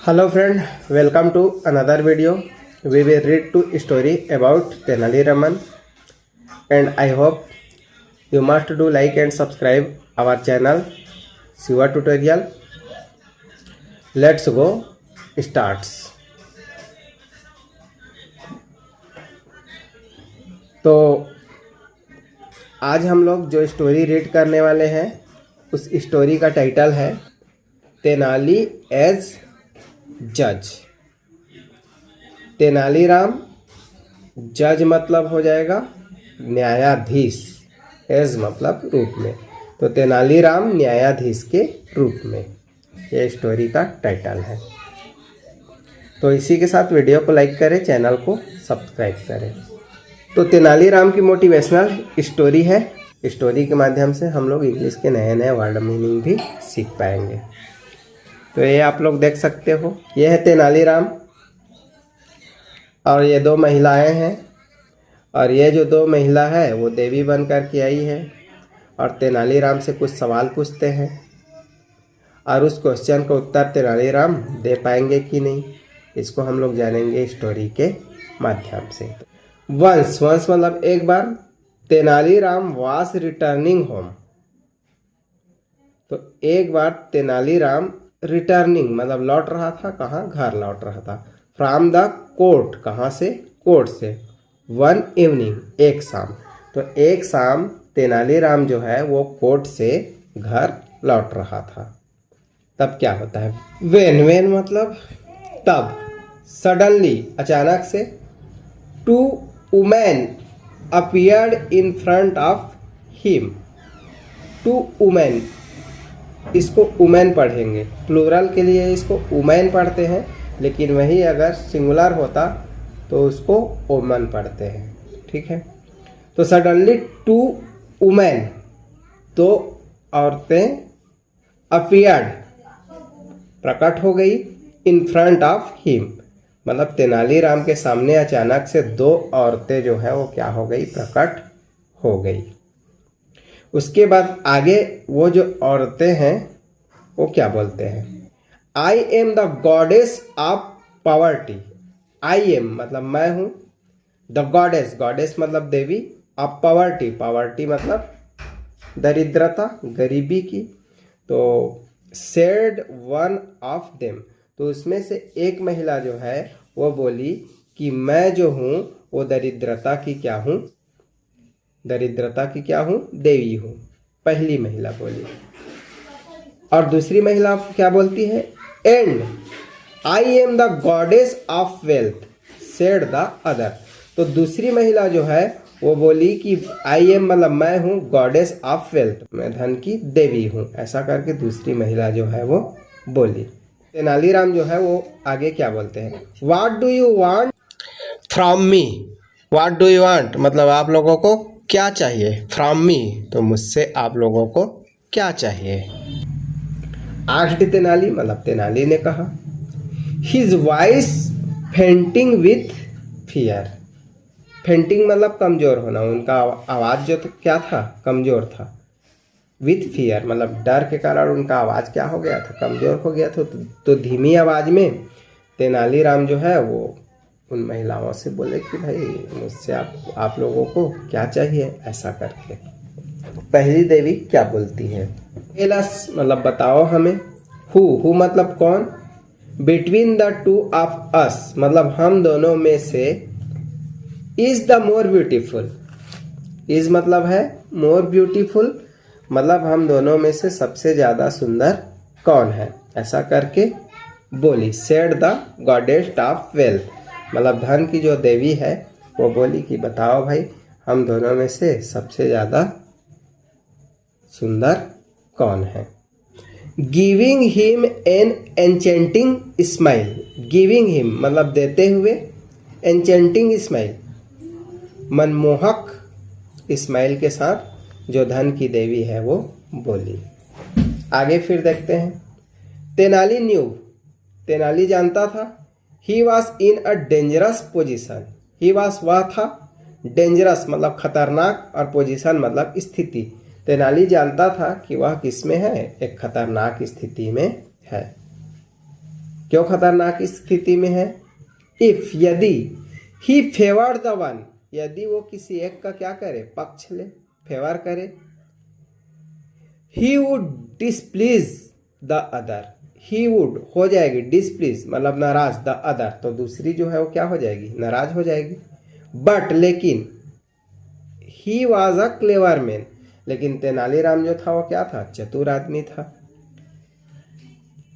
Hello friend, welcome to another video. We will read two story about Tenali Raman, and I hope you must do like and subscribe our channel Siva Tutorial. Let's go starts. तो आज हम लोग जो story read करने वाले हैं उस story का टाइटल है तेनाली एज जज। तेनालीराम जज मतलब हो जाएगा न्यायाधीश, एज मतलब रूप में, तो तेनालीराम न्यायाधीश के रूप में ये स्टोरी का टाइटल है। तो इसी के साथ वीडियो को लाइक करें, चैनल को सब्सक्राइब करें। तो तेनालीराम की मोटिवेशनल स्टोरी है। स्टोरी के माध्यम से हम लोग इंग्लिश के नए नए वर्ड मीनिंग भी सीख पाएंगे। तो ये आप लोग देख सकते हो, ये है तेनालीराम और ये दो महिलाएं हैं, और ये जो दो महिला है वो देवी बन कर के आई है और तेनालीराम से कुछ सवाल पूछते हैं और उस क्वेश्चन का उत्तर तेनालीराम दे पाएंगे कि नहीं, इसको हम लोग जानेंगे स्टोरी के माध्यम से। वंस मतलब एक बार, तेनालीराम वाज रिटर्निंग होम, तो एक बार तेनालीराम रिटर्निंग मतलब लौट रहा था, कहाँ, घर लौट रहा था। फ्रॉम द कोर्ट, कहाँ से, कोर्ट से। वन इवनिंग, एक शाम, तो एक शाम तेनालीराम जो है वो कोर्ट से घर लौट रहा था। तब क्या होता है, वेन मतलब तब, सडनली अचानक से, two women appeared in front of him. Two women, इसको वुमेन पढ़ेंगे, प्लूरल के लिए इसको वुमेन पढ़ते हैं, लेकिन वही अगर सिंगुलर होता तो उसको वुमन पढ़ते हैं, ठीक है। तो सडनली टू वुमेन, दो औरतें, अपीयर्ड प्रकट हो गई, इन फ्रंट ऑफ हिम मतलब तेनालीराम के सामने अचानक से दो औरतें जो है वो क्या हो गई, प्रकट हो गई। उसके बाद आगे वो जो औरतें हैं वो क्या बोलते हैं, I am the goddess of poverty. I am मतलब मैं हूँ, द गॉडेस, गॉडेस मतलब देवी, ऑफ पॉवर्टी, पॉवर्टी मतलब दरिद्रता, गरीबी की। तो सेड वन ऑफ देम, तो उसमें से एक महिला जो है वो बोली कि मैं जो हूँ वो दरिद्रता की क्या हूँ, दरिद्रता की क्या हूँ, देवी हूँ। पहली महिला बोली। और दूसरी महिला क्या बोलती है, and I am the goddess of wealth, said the other. तो दूसरी महिला जो है वो बोली कि आई एम मतलब मैं हूँ, गॉडेस ऑफ वेल्थ, मैं धन की देवी हूँ। ऐसा करके दूसरी महिला जो है वो बोली। तेनालीराम जो है वो आगे क्या बोलते हैं, what do you want from me. What do you want मतलब आप लोगों को क्या चाहिए, फ्रॉम मी तो मुझसे आप लोगों को क्या चाहिए। आस्क्ड तेनाली मतलब तेनाली ने कहा, his voice fainting with fear. Fainting मतलब कमजोर होना, उनका आवाज़ जो क्या था, कमजोर था। विथ फियर मतलब डर के कारण उनका आवाज़ क्या हो गया था, कमजोर हो गया था। तो धीमी आवाज़ में तेनालीराम जो है वो उन महिलाओं से बोले कि भाई मुझसे आप लोगों को क्या चाहिए, ऐसा करके। पहली देवी क्या बोलती है, टेल अस मतलब बताओ हमें, हु मतलब कौन, between the two of us मतलब हम दोनों में से, is the more beautiful. Is मतलब है मोर ब्यूटीफुल मतलब हम दोनों में से सबसे ज़्यादा सुंदर कौन है, ऐसा करके बोली। Said the goddess of wealth मतलब धन की जो देवी है वो बोली कि बताओ भाई हम दोनों में से सबसे ज़्यादा सुंदर कौन है। Giving him an enchanting smile. Giving him मतलब देते हुए, एन्चेंटिंग स्माइल मनमोहक स्माइल के साथ जो धन की देवी है वो बोली। आगे फिर देखते हैं, तेनाली न्यू, तेनाली जानता था, he was in a dangerous position. He was वह था, डेंजरस मतलब खतरनाक, और पोजीशन मतलब स्थिति। तेनाली जानता था कि वह किस में है, एक खतरनाक स्थिति में है। क्यों खतरनाक स्थिति में है? इफ यदि, ही फेवर्ड द वन, यदि वो किसी एक का क्या करे, पक्ष ले, फेवर करे। He would displease the other, he would हो जाएगी डिसप्लीज मतलब नाराज, द अदर तो दूसरी जो है वो क्या हो जाएगी, नाराज हो जाएगी। बट लेकिन, he was a clever man, लेकिन तेनालीराम जो था वो क्या था, चतुर आदमी था।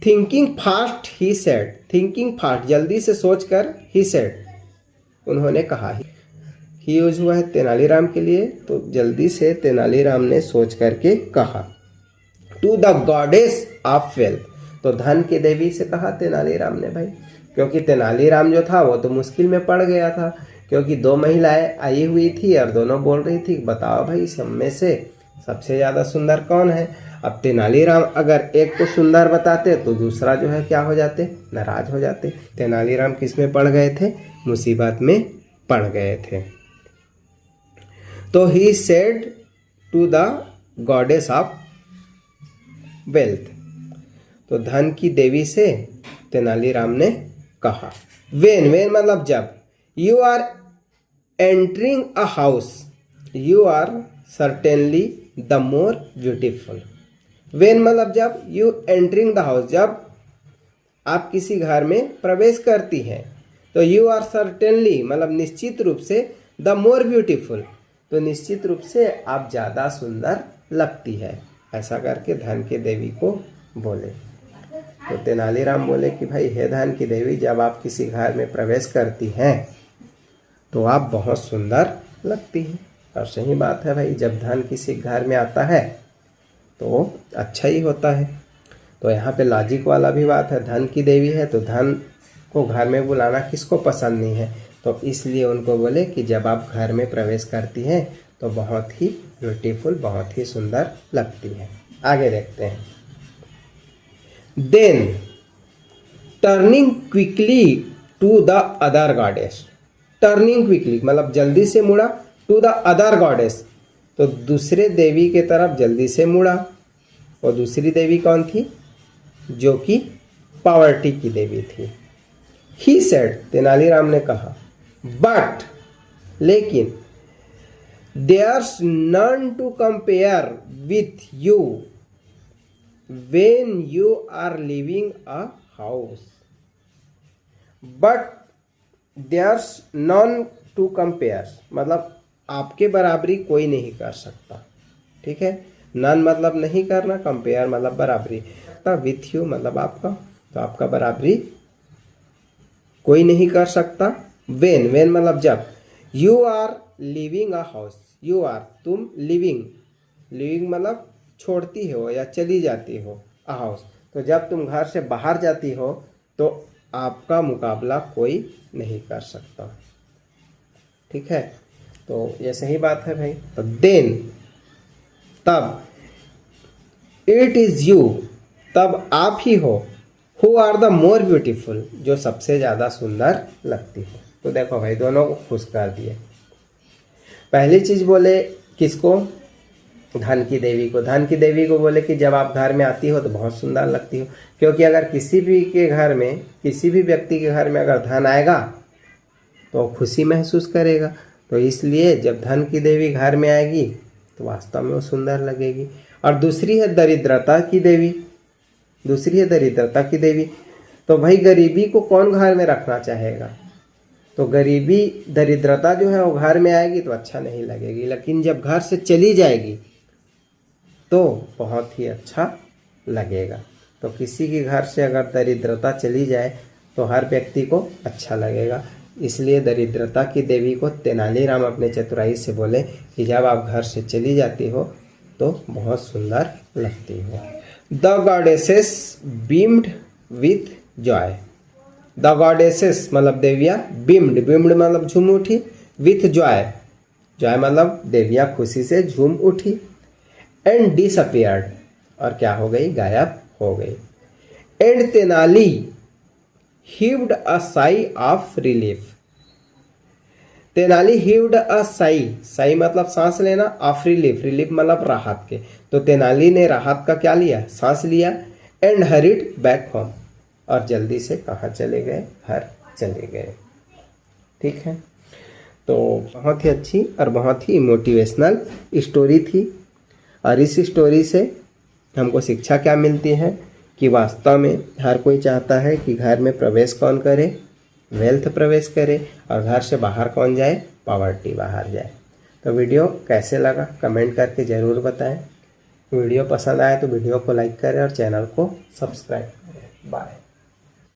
Thinking fast he said, thinking fast जल्दी से सोचकर, ही सेड उन्होंने कहा, ही यूज हुआ है तेनालीराम के लिए, तो जल्दी से तेनालीराम ने सोच करके कहा। To the goddess of wealth, तो धन की देवी से कहा तेनालीराम ने भाई, क्योंकि तेनालीराम जो था वो तो मुश्किल में पड़ गया था, क्योंकि दो महिलाएं आई हुई थी और दोनों बोल रही थी बताओ भाई सब में से सबसे ज़्यादा सुंदर कौन है। अब तेनालीराम अगर एक को सुंदर बताते तो दूसरा जो है क्या हो जाते, नाराज हो जाते। तेनालीराम किस में पड़ गए थे, मुसीबत में पड़ गए थे। तो he said to the goddess of wealth, तो धन की देवी से तेनालीराम ने कहा। वेन, वेन मतलब जब, you are entering a house, you are certainly the more beautiful. When मतलब जब, यू एंटरिंग द हाउस जब आप किसी घर में प्रवेश करती हैं, तो यू आर सर्टेनली मतलब निश्चित रूप से, द मोर ब्यूटीफुल तो निश्चित रूप से आप ज़्यादा सुंदर लगती है, ऐसा करके धन की देवी को बोले। तो तेनालीराम बोले कि भाई हे धन की देवी, जब आप किसी घर में प्रवेश करती हैं तो आप बहुत सुंदर लगती हैं। और सही बात है भाई, जब धन किसी घर में आता है तो अच्छा ही होता है। तो यहाँ पे लॉजिक वाला भी बात है, धन की देवी है तो धन को घर में बुलाना किसको पसंद नहीं है, तो इसलिए उनको बोले कि जब आप घर में प्रवेश करती हैं तो बहुत ही ब्यूटीफुल, बहुत ही सुंदर लगती है। आगे देखते हैं। Then turning quickly to the other goddess, turning quickly मतलब जल्दी से मुड़ा, टू द अदर गॉडेस तो दूसरे देवी के तरफ जल्दी से मुड़ा। और दूसरी देवी कौन थी, जो कि पावर्टी की देवी थी। ही सेड, तेनालीराम ने कहा, बट लेकिन, there's none to compare with you when you are living a house, but there's none to compare मतलब आपके बराबरी कोई नहीं कर सकता, ठीक है। नन मतलब नहीं करना, कंपेयर मतलब बराबरी, विथ यू मतलब आपका, तो आपका बराबरी कोई नहीं कर सकता। वेन, वेन मतलब जब, you are living a house, you are तुम लिविंग, लिविंग मतलब छोड़ती हो या चली जाती हो, अ हाउस तो जब तुम घर से बाहर जाती हो तो आपका मुकाबला कोई नहीं कर सकता, ठीक है। तो ये सही बात है भाई। तो देन तब, इट इज यू तब आप ही हो, who are the more beautiful जो सबसे ज़्यादा सुंदर लगती है। तो देखो भाई दोनों को खुश कर दिए। पहली चीज़ बोले किसको, धन की देवी को। धन की देवी को बोले कि जब आप घर में आती हो तो बहुत सुंदर लगती हो, क्योंकि अगर किसी भी के घर में, किसी भी व्यक्ति के घर में अगर धन आएगा तो खुशी महसूस करेगा, तो इसलिए जब धन की देवी घर में आएगी तो वास्तव में वो सुंदर लगेगी। और दूसरी है दरिद्रता की देवी, दूसरी है दरिद्रता की देवी। तो भाई गरीबी को कौन घर में रखना चाहेगा, तो गरीबी दरिद्रता जो है वो घर में आएगी तो अच्छा नहीं लगेगी, लेकिन जब घर से चली जाएगी तो बहुत ही अच्छा लगेगा। तो किसी के घर से अगर दरिद्रता चली जाए तो हर व्यक्ति को अच्छा लगेगा, इसलिए दरिद्रता की देवी को तेनालीराम अपने चतुराई से बोले कि जब आप घर से चली जाती हो तो बहुत सुंदर लगती हो। The goddesses beamed with joy, the goddesses मतलब देवियाँ, बीम्ड, बीम्ड मतलब झूम उठी, विथ जॉय, जॉय मतलब देवियाँ खुशी से झूम उठी। एंड डिसअपियर्ड और क्या हो गई, गायब हो गई। And Tenali heaved a sigh of relief, Tenali heaved a sigh, sigh मतलब सांस लेना, ऑफ रिलीफ, रिलीफ मतलब राहत के, तो तेनाली ने राहत का क्या लिया, सांस लिया। एंड हरिड बैक होम और जल्दी से कहाँ चले गए, घर चले गए। ठीक है, तो बहुत ही अच्छी और बहुत ही मोटिवेशनल स्टोरी थी। और इस स्टोरी से हमको शिक्षा क्या मिलती है कि वास्तव में हर कोई चाहता है कि घर में प्रवेश कौन करे, वेल्थ प्रवेश करे, और घर से बाहर कौन जाए, पॉवर्टी बाहर जाए। तो वीडियो कैसे लगा कमेंट करके ज़रूर बताएं। वीडियो पसंद आए तो वीडियो को लाइक करें और चैनल को सब्सक्राइब करें। बाय।